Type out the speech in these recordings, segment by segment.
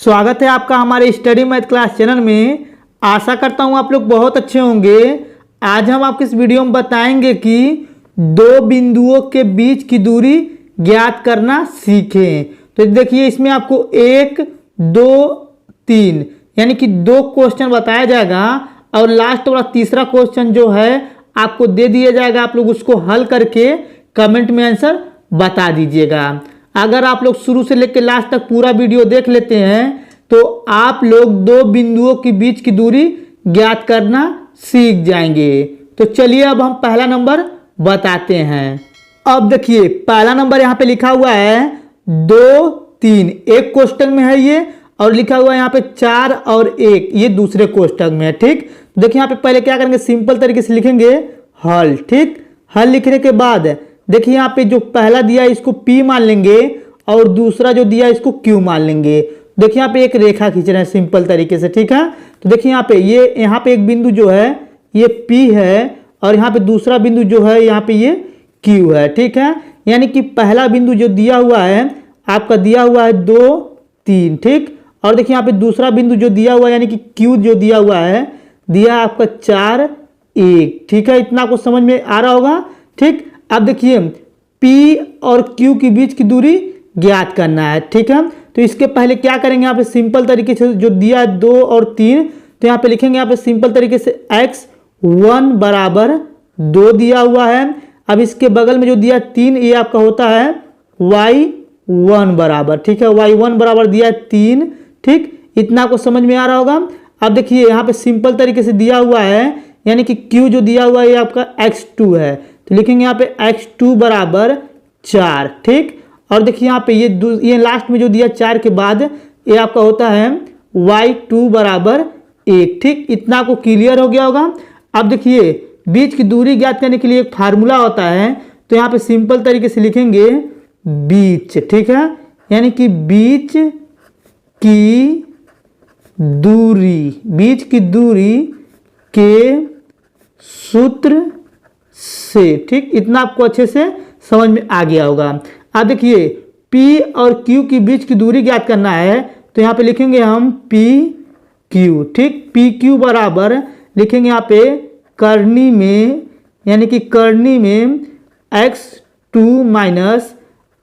स्वागत है आपका हमारे स्टडी मैथ क्लास चैनल में। आशा करता हूँ आप लोग बहुत अच्छे होंगे। आज हम आपको इस वीडियो में बताएंगे कि दो बिंदुओं के बीच की दूरी ज्ञात करना सीखें। तो देखिए इसमें आपको 1, 2, 3 यानी कि 2 क्वेश्चन बताया जाएगा और लास्ट वाला तीसरा क्वेश्चन जो है आपको दे दिया जाएगा। आप लोग उसको हल करके कमेंट में आंसर बता दीजिएगा। अगर आप लोग शुरू से लेकर लास्ट तक पूरा वीडियो देख लेते हैं तो आप लोग दो बिंदुओं के बीच की दूरी ज्ञात करना सीख जाएंगे। तो चलिए अब हम पहला नंबर बताते हैं। अब देखिए पहला नंबर यहाँ पे लिखा हुआ है 2, 3 एक कोष्टक में है ये, और लिखा हुआ है यहाँ पे 4 और 1 ये दूसरे कोष्टक में है। ठीक, देखिए यहाँ पे पहले क्या करेंगे, सिंपल तरीके से लिखेंगे हल। ठीक, हल लिखने के बाद देखिए यहाँ पे जो पहला दिया है इसको P मान लेंगे और दूसरा जो दिया है इसको Q मान लेंगे। देखिए यहाँ पे एक रेखा खींच रहे हैं सिंपल तरीके से। ठीक है, तो देखिए यहाँ पे एक बिंदु जो है ये P है और यहाँ पे दूसरा बिंदु जो है यहाँ पे ये Q है। ठीक है, यानी कि पहला बिंदु जो दिया हुआ है आपका दिया हुआ है 2, 3। ठीक, और देखिए यहाँ पे दूसरा बिंदु जो दिया हुआ है यानी कि Q जो दिया हुआ है दिया आपका 4, 1। ठीक है, इतना आपको समझ में आ रहा होगा। ठीक, अब देखिए P और Q के बीच की दूरी ज्ञात करना है। ठीक है, तो इसके पहले क्या करेंगे, यहाँ पे सिंपल तरीके से जो दिया है 2 और 3 तो यहाँ पे लिखेंगे यहाँ पे सिंपल तरीके से x1 बराबर 2 दिया हुआ है। अब इसके बगल में जो दिया 3 ये आपका होता है y1 बराबर। ठीक है, y1 बराबर दिया है 3। ठीक, इतना आपको समझ में आ रहा होगा। अब देखिए यहाँ पे सिंपल तरीके से दिया हुआ है यानी कि Q जो दिया हुआ है ये आपका x2 है, तो लिखेंगे यहाँ पे x2 बराबर 4। ठीक, और देखिए यहाँ पे ये लास्ट में जो दिया 4 के बाद ये आपका होता है y2 बराबर 1। ठीक, इतना आपको क्लियर हो गया होगा। अब देखिए बीच की दूरी ज्ञात करने के लिए एक फार्मूला होता है, तो यहाँ पे सिंपल तरीके से लिखेंगे बीच। ठीक है, यानी कि बीच की दूरी के सूत्र से। ठीक, इतना आपको अच्छे से समझ में आ गया होगा। अब देखिए P और Q के बीच की दूरी ज्ञात करना है, तो यहाँ पे लिखेंगे हम PQ। ठीक, PQ बराबर लिखेंगे यहाँ पे करनी में x2 माइनस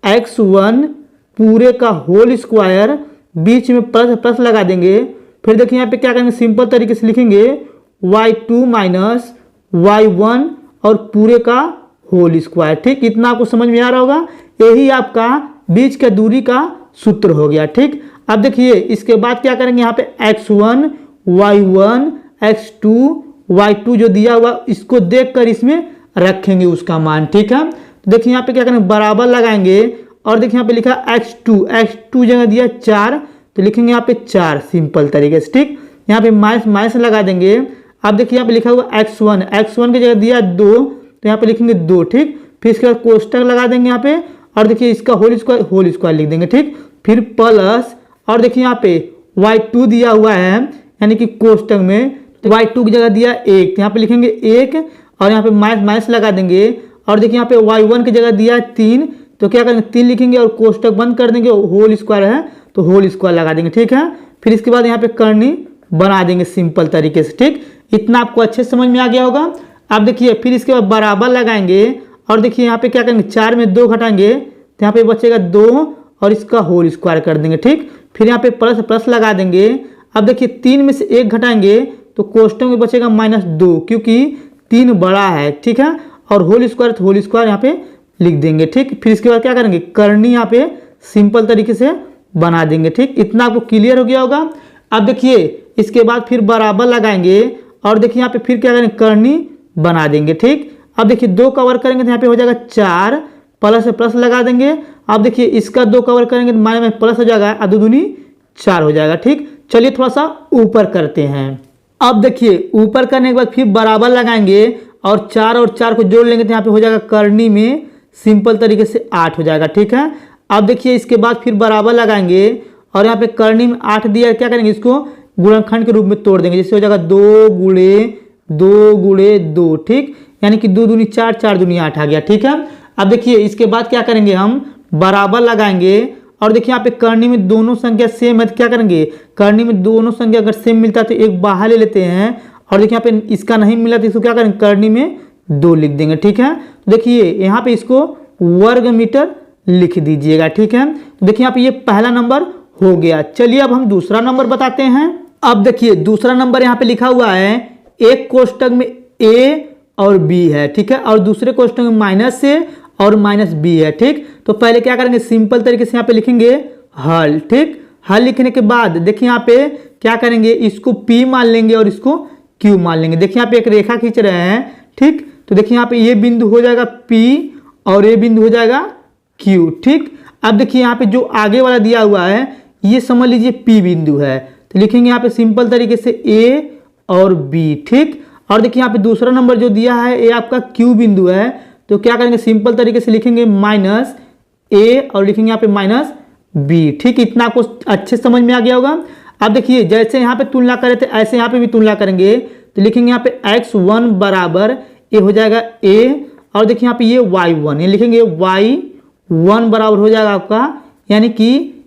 x1 पूरे का होल स्क्वायर, बीच में प्लस लगा देंगे। फिर देखिए यहाँ पे क्या करेंगे, सिंपल तरीके से लिखेंगे y2 माइनस y1 और पूरे का होल स्क्वायर। ठीक, इतना आपको समझ में आ रहा होगा। यही आपका बीच का दूरी का सूत्र हो गया। ठीक, अब देखिए इसके बाद क्या करेंगे, यहाँ पे x1 y1 x2 y2 जो दिया हुआ इसको देखकर इसमें रखेंगे उसका मान। ठीक है, तो देखिए यहाँ पे क्या करेंगे, बराबर लगाएंगे और देखिए यहाँ पे लिखा x2 जगह दिया 4 तो लिखेंगे यहाँ पे 4 सिंपल तरीके से। ठीक, यहाँ पे माइनस लगा देंगे। अब देखिए यहाँ पे लिखा हुआ x1 की जगह दिया 2 तो यहाँ पे लिखेंगे 2। ठीक, फिर इसके बाद कोष्टक लगा देंगे यहाँ पे और देखिए इसका होल स्क्वायर लिख देंगे। ठीक, फिर प्लस और देखिए यहाँ पे y2 दिया हुआ है यानी कि कोष्टक में, तो y2 की जगह दिया 1 तो यहाँ पे लिखेंगे 1 और यहाँ पे माइनस लगा देंगे। और देखिए यहाँ पे y1 की जगह दिया 3 तो क्या करेंगे 3 लिखेंगे और कोष्टक बंद कर देंगे, होल स्क्वायर है तो होल स्क्वायर लगा देंगे। ठीक है, फिर इसके बाद यहाँ पे करनी बना देंगे सिंपल तरीके से। ठीक, इतना आपको अच्छे समझ में आ गया होगा। अब देखिए फिर इसके बाद बराबर लगाएंगे और देखिए यहाँ पे क्या करेंगे 4 में 2 घटाएंगे तो यहाँ पे बचेगा 2 और इसका होल स्क्वायर कर देंगे। ठीक, फिर यहाँ पे प्लस लगा देंगे। अब देखिए 3 में से 1 घटाएंगे तो कोष्टक में बचेगा -2 क्योंकि 3 बड़ा है। ठीक है, और होल स्क्वायर यहाँ पे लिख देंगे। ठीक, फिर इसके बाद क्या करेंगे, करनी यहाँ पे सिंपल तरीके से बना देंगे। ठीक, इतना आपको क्लियर हो गया होगा। अब देखिए इसके बाद फिर बराबर लगाएंगे और देखिए यहाँ पे फिर क्या करेंगे, करनी बना देंगे। ठीक, अब देखिए 2 कवर करेंगे तो यहाँ पे हो जाएगा 4 प्लस लगा देंगे। अब देखिए इसका 2 कवर करेंगे तो माइनस में प्लस हो जाएगा, 2 दूनी 4 हो जाएगा। ठीक, चलिए थोड़ा सा ऊपर करते हैं। अब देखिए ऊपर करने के बाद फिर बराबर लगाएंगे और 4 को जोड़ लेंगे तो यहाँ पे हो जाएगा करनी में सिंपल तरीके से 8 हो जाएगा। ठीक है, अब देखिए इसके बाद फिर बराबर लगाएंगे और यहाँ पे करनी में 8 दिया, क्या करेंगे इसको गुणनखंड के रूप में तोड़ देंगे, जिससे हो जाएगा 2 गुणे 2। ठीक, यानी कि 2 दूनी 4 दूनी 8 आ गया। ठीक है, अब देखिए इसके बाद क्या करेंगे, हम बराबर लगाएंगे और देखिए यहाँ पे करनी में दोनों संख्या सेम है तो क्या करेंगे, करनी में दोनों संख्या अगर सेम मिलता है तो एक बाहर ले लेते हैं। और देखिए यहाँ पे इसका नहीं मिला तो इसको क्या करेंगे, करनी में 2 लिख देंगे। ठीक है, तो देखिए यहाँ पे इसको वर्ग मीटर लिख दीजिएगा। ठीक है, तो देखिए यहाँ पे ये पहला नंबर हो गया। चलिए अब हम दूसरा नंबर बताते हैं। अब देखिए दूसरा नंबर यहाँ पे लिखा हुआ है, एक कोष्टक में a और b है। ठीक है, और दूसरे कोष्टक में -a और -b है। ठीक, तो पहले क्या करेंगे, सिंपल तरीके से यहाँ पे लिखेंगे हल। ठीक, हल लिखने के बाद देखिए यहाँ पे क्या करेंगे, इसको p मान लेंगे और इसको q मान लेंगे। देखिए यहाँ पे एक रेखा खींच रहे हैं। ठीक, तो देखिए यहाँ पे ये बिंदु हो जाएगा p और ये बिंदु हो जाएगा q। ठीक, अब देखिए यहाँ पे जो आगे वाला दिया हुआ है ये समझ लीजिए p बिंदु है, तो लिखेंगे यहाँ पे सिंपल तरीके से a और b। ठीक, और देखिए यहाँ पे दूसरा नंबर जो दिया है ये आपका q बिंदु है, तो क्या करेंगे, सिंपल तरीके से लिखेंगे -a और लिखेंगे यहाँ पे -b। ठीक, इतना आपको अच्छे समझ में आ गया होगा। अब देखिए जैसे यहाँ पे तुलना करे थे ऐसे यहाँ पे भी तुलना करेंगे, तो लिखेंगे यहाँ पे x1 बराबर ये हो जाएगा a और देखिए यहाँ पे ये y1, ये लिखेंगे y1 बराबर हो जाएगा आपका यानी कि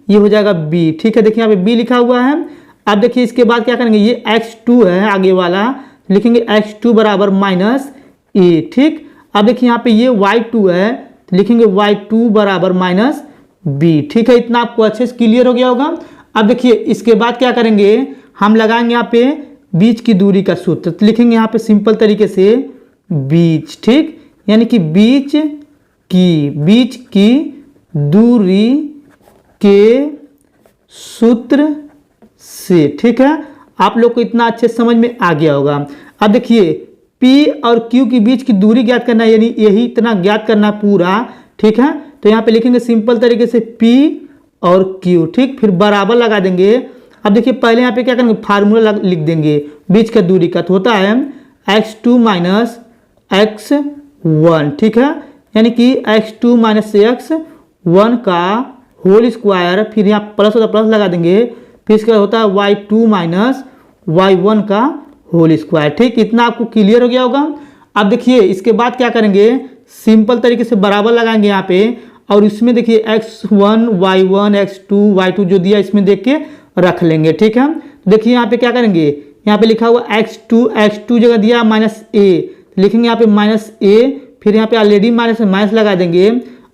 ये हो जाएगा b। ठीक है, देखिए यहाँ पे b लिखा हुआ है। अब देखिए इसके बाद क्या करेंगे, ये x2 है आगे वाला, लिखेंगे x2 बराबर -a। ठीक, अब देखिए यहाँ पे ये y2 है तो लिखेंगे y2 बराबर -b। ठीक है, इतना आपको अच्छे से क्लियर हो गया होगा। अब देखिए इसके बाद क्या करेंगे, हम लगाएंगे यहाँ पे बीच की दूरी का सूत्र, तो लिखेंगे यहाँ पे सिंपल तरीके से बीच। ठीक, यानी कि बीच की दूरी के सूत्र से। ठीक है, आप लोग को इतना अच्छे समझ में आ गया होगा। अब देखिए P और Q के बीच की दूरी ज्ञात करना है, यानी यही इतना ज्ञात करना पूरा। ठीक है, तो यहाँ पे लिखेंगे सिंपल तरीके से P और Q। ठीक, फिर बराबर लगा देंगे। अब देखिए पहले यहाँ पे क्या करेंगे, फार्मूला लिख देंगे बीच का दूरी का, तो होता है x2 - x1। ठीक है, यानी कि x2 - x1 का होल स्क्वायर, फिर यहाँ प्लस होता प्लस लगा देंगे, फिर इसका होता है y2 - y1 का होल स्क्वायर। ठीक, इतना आपको क्लियर हो गया होगा। अब देखिए इसके बाद क्या करेंगे, सिंपल तरीके से बराबर लगाएंगे यहाँ पे, और इसमें देखिए x1 y1 x2 y2 जो दिया इसमें देख के रख लेंगे। ठीक है, देखिए यहाँ पे क्या करेंगे, यहाँ पे लिखा हुआ x2 जगह दिया -a, लिखेंगे यहाँ पे -a, फिर यहाँ पे ऑलरेडी माइनस लगा देंगे।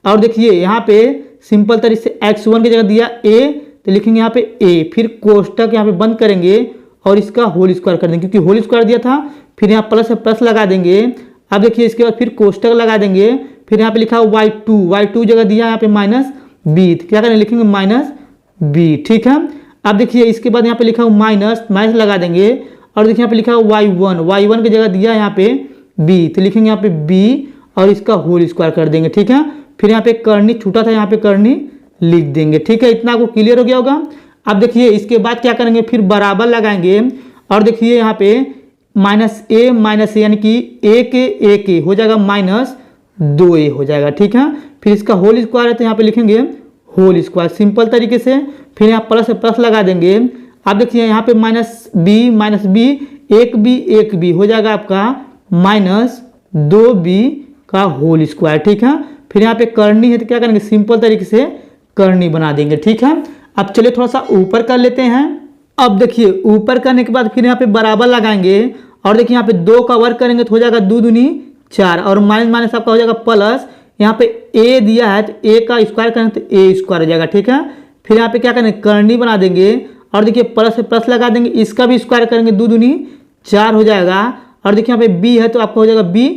और देखिए यहाँ पे सिंपल तरीके से x1 की जगह दिया a, तो लिखेंगे यहाँ पे a, फिर कोष्टक यहाँ पे बंद करेंगे और इसका होल स्क्वायर कर देंगे, क्योंकि होल स्क्वायर दिया था। फिर यहाँ प्लस लगा देंगे। अब देखिए इसके बाद फिर कोष्टक लगा देंगे, फिर यहाँ पे लिखा हुआ y2 जगह दिया यहाँ पे -b, तो क्या करेंगे, लिखेंगे -b। ठीक है, अब देखिए इसके बाद यहाँ पे लिखा हुआ माइनस लगा देंगे, और देखिए यहाँ पे लिखा हुआ y1 की जगह दिया यहाँ पे b, तो लिखेंगे यहाँ पे b और इसका होल स्क्वायर कर देंगे। ठीक है, फिर यहाँ पे करनी छूटा था, यहाँ पे करनी लिख देंगे। ठीक है, इतना आपको क्लियर हो गया होगा। अब देखिए इसके बाद क्या करेंगे, फिर बराबर लगाएंगे, और देखिए यहाँ पे -a यानी कि a हो जाएगा -2a हो जाएगा। ठीक है, फिर इसका होल स्क्वायर है तो यहाँ पे लिखेंगे होल स्क्वायर सिंपल तरीके से, फिर यहाँ प्लस लगा देंगे। अब देखिए यहाँ पे -b एक b हो जाएगा आपका -2b का होल स्क्वायर। ठीक है, फिर यहाँ पे करनी है तो क्या करेंगे, सिंपल तरीके से करनी बना देंगे। ठीक है, अब चलिए थोड़ा सा ऊपर कर लेते हैं। अब देखिए ऊपर करने के बाद फिर यहाँ पे बराबर लगाएंगे, और देखिए यहाँ पे 2 का वर्ग करेंगे तो हो जाएगा 2 दूनी 4, और माइनस आपका हो जाएगा प्लस। यहाँ पे a दिया है तो a का स्क्वायर करेंगे तो a स्क्वायर हो जाएगा। ठीक है, फिर यहाँ पे क्या करेंगे, करनी बना देंगे, और देखिए प्लस लगा देंगे, इसका भी स्क्वायर करेंगे 2 दूनी 4 हो जाएगा। और देखिए यहाँ पे b है तो आपका हो जाएगा b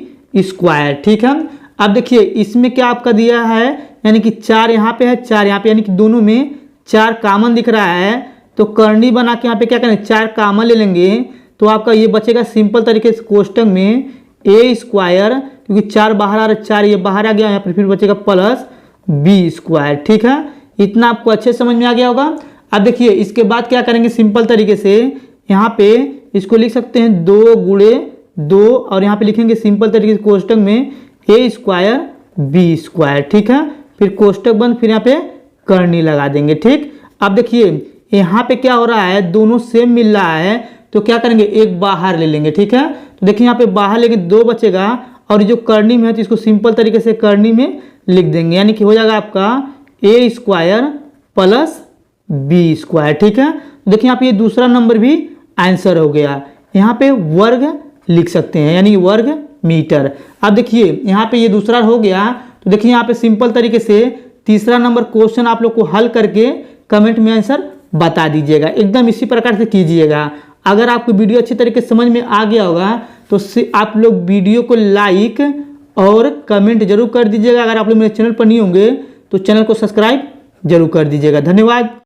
स्क्वायर। ठीक है, अब देखिए इसमें क्या आपका दिया है, यानी कि 4 यहाँ पे है 4 यहाँ पे, यानी कि दोनों में 4 कॉमन दिख रहा है, तो करनी बना के यहाँ पे क्या करेंगे, 4 कॉमन ले लेंगे, तो आपका ये बचेगा सिंपल तरीके से कोष्टक में a स्क्वायर, क्योंकि 4 बाहर आ रहा है, 4 ये बाहर आ गया, यहाँ पर फिर बचेगा प्लस b स्क्वायर। ठीक है, इतना आपको अच्छे समझ में आ गया होगा। अब देखिए इसके बाद क्या करेंगे, सिंपल तरीके से यहाँ पे इसको लिख सकते हैं 2 × 2, और यहाँ पे लिखेंगे सिंपल तरीके से कोष्टक में a स्क्वायर b स्क्वायर। ठीक है, फिर कोष्टक बंद, फिर यहाँ पे करनी लगा देंगे। ठीक, अब देखिए यहाँ पे क्या हो रहा है, दोनों सेम मिल रहा है, तो क्या करेंगे, एक बाहर ले लेंगे। ठीक है, तो देखिए यहाँ पे बाहर लेंगे 2 बचेगा, और जो करनी में है तो इसको सिंपल तरीके से करनी में लिख देंगे, यानी कि हो जाएगा आपका a square plus b square. ठीक है, देखिए यहाँ पे ये दूसरा नंबर भी आंसर हो गया। यहाँ पे वर्ग लिख सकते हैं, यानी वर्ग मीटर। अब देखिए यहाँ पे ये दूसरा हो गया, तो देखिए यहाँ पे सिंपल तरीके से तीसरा नंबर क्वेश्चन आप लोग को हल करके कमेंट में आंसर बता दीजिएगा। एकदम इसी प्रकार से कीजिएगा। अगर आपको वीडियो अच्छी तरीके से समझ में आ गया होगा तो आप लोग वीडियो को लाइक और कमेंट जरूर कर दीजिएगा। अगर आप लोग मेरे चैनल पर नहीं होंगे तो चैनल को सब्सक्राइब जरूर कर दीजिएगा। धन्यवाद।